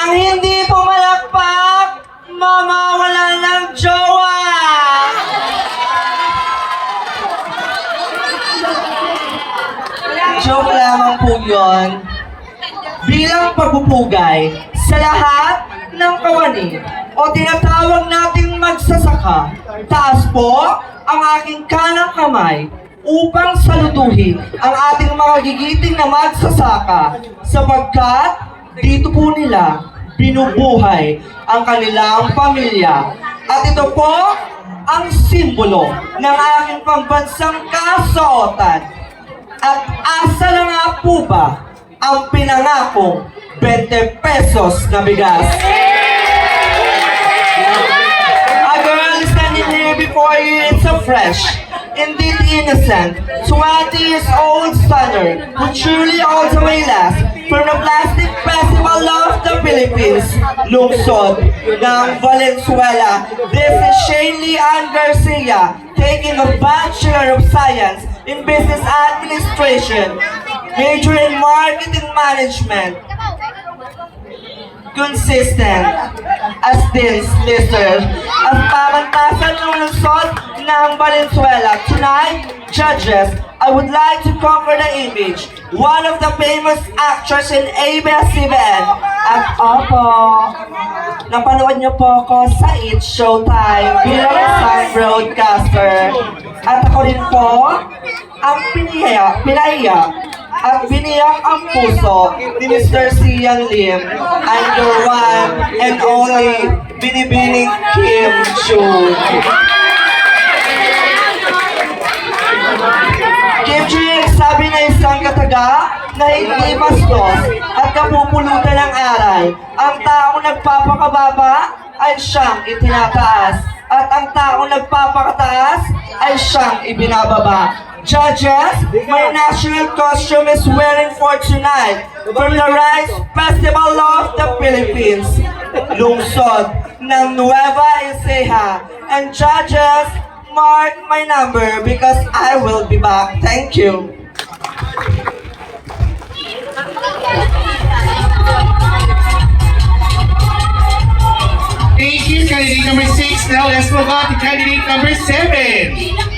Ang hindi pumalakpak, mamawalan ng jowa! Joke lamang po yun. Bilang pagpupugay sa lahat ng kawani o tinatawag nating magsasaka, taas po ang aking kanang kamay upang saluduhin ang ating mga gigiting na magsasaka sapagkat dito po nila binubuhay ang kanilang pamilya. At ito po ang simbolo ng aking pambansang kasuotan. At asa na nga po ba ang pinangakong 20 pesos na bigas? A girl standing here before you, it's so fresh, indeed innocent, 20 years old stunner, who truly all the way last from the Plastic Festival of the Philippines, lungsod ng Valenzuela. This is Shane Leanne Garcia, taking a Bachelor of Science in Business Administration, major in Marketing Management, consistent as this listener, as pamantasan ng lungsod ng Valenzuela. Tonight, judges, I would like to conquer the image, one of the famous actors in ABS-CBN. At opo, napanood niyo po ako sa It's Showtime bilang isang broadcaster. At ako rin po ang pinaiyak at biniyak ang puso ni Mr. Sian Lim and your one and only Binibining Kim Jun. Kim Jun, sabi na isang kataga na hindi bastos at kapupulutan ng aral. Ang taong nagpapakababa ay siyang itinataas at ang taong nagpapakataas ay siyang ibinababa. Judges, my national costume is wearing for tonight from the Rice Festival of the Philippines, lungsod ng Nueva Ecija. And judges, mark my number because I will be back. Thank you. Thank you, candidate number 6. Now let's move on to candidate number 7.